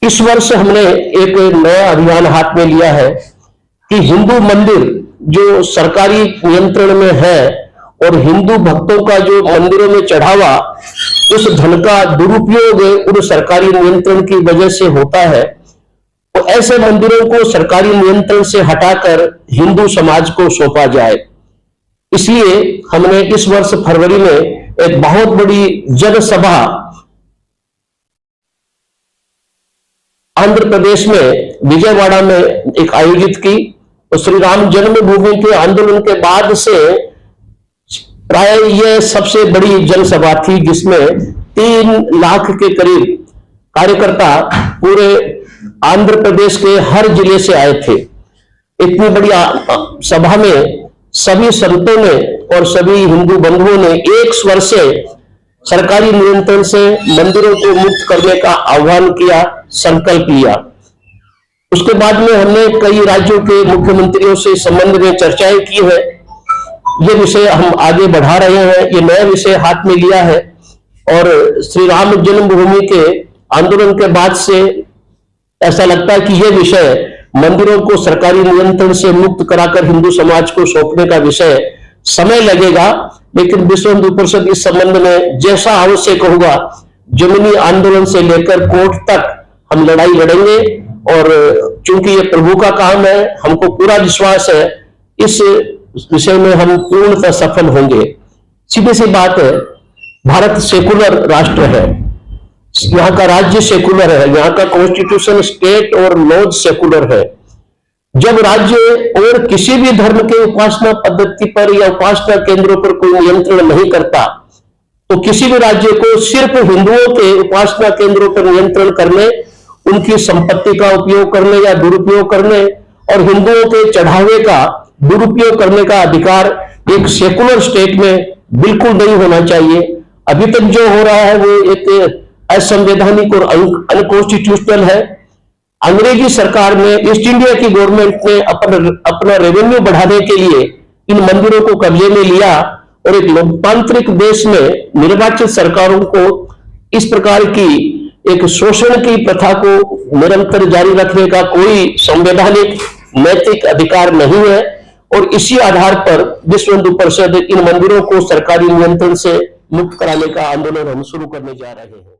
इस वर्ष हमने एक नया अभियान हाथ में लिया है कि हिंदू मंदिर जो सरकारी नियंत्रण में है और हिंदू भक्तों का जो मंदिरों में चढ़ावा, उस धन का दुरुपयोग उन सरकारी नियंत्रण की वजह से होता है, तो ऐसे मंदिरों को सरकारी नियंत्रण से हटाकर हिंदू समाज को सौंपा जाए। इसलिए हमने इस वर्ष फरवरी में एक बहुत बड़ी जनसभा आंध्र प्रदेश में विजयवाड़ा में एक आयोजित की। तो श्री राम जन्मभूमि के आंदोलन के बाद से प्राय यह सबसे बड़ी जनसभा थी, जिसमें 3 लाख के करीब कार्यकर्ता पूरे आंध्र प्रदेश के हर जिले से आए थे। इतनी बड़ी सभा में सभी संतों ने और सभी हिंदू बंधुओं ने एक स्वर से सरकारी नियंत्रण से मंदिरों को मुक्त करने का आह्वान किया, संकल्प लिया। उसके बाद में हमने कई राज्यों के मुख्यमंत्रियों से संबंध में चर्चाएं की है। ये विषय हम आगे बढ़ा रहे हैं, ये नया विषय हाथ में लिया है और श्री राम जन्मभूमि के आंदोलन के बाद से ऐसा लगता है कि यह विषय मंदिरों को सरकारी नियंत्रण से मुक्त कराकर हिंदू समाज को सौंपने का विषय समय लगेगा, लेकिन विश्व हिंदू परिषद इस संबंध में जैसा आवश्यक होगा जमीनी आंदोलन से लेकर कोर्ट तक हम लड़ाई लड़ेंगे। और चूंकि ये प्रभु का काम है, हमको पूरा विश्वास है इस विषय में हम पूर्णतः सफल होंगे। सीधी सी बात है, भारत सेकुलर राष्ट्र है, यहाँ का राज्य सेकुलर है, यहाँ का कॉन्स्टिट्यूशन स्टेट और लॉज सेकुलर है। जब राज्य और किसी भी धर्म के उपासना पद्धति पर या उपासना केंद्रों पर कोई नियंत्रण नहीं करता, तो किसी भी राज्य को सिर्फ हिंदुओं के उपासना केंद्रों पर नियंत्रण करने, उनकी संपत्ति का उपयोग करने या दुरुपयोग करने और हिंदुओं के चढ़ावे का दुरुपयोग करने का अधिकार एक सेकुलर स्टेट में बिल्कुल नहीं होना चाहिए। अभी तक जो हो रहा है वो एक असंवैधानिक और अनकॉन्स्टिट्यूशनल है। अंग्रेजी सरकार ने, ईस्ट इंडिया की गवर्नमेंट ने अपना रेवेन्यू बढ़ाने के लिए इन मंदिरों को कब्जे में लिया और एक लोकतांत्रिक देश में निर्वाचित सरकारों को इस प्रकार की एक शोषण की प्रथा को निरंतर जारी रखने का कोई संवैधानिक नैतिक अधिकार नहीं है। और इसी आधार पर विश्व हिंदू परिषद इन मंदिरों को सरकारी नियंत्रण से मुक्त कराने का आंदोलन हम शुरू करने जा रहे हैं।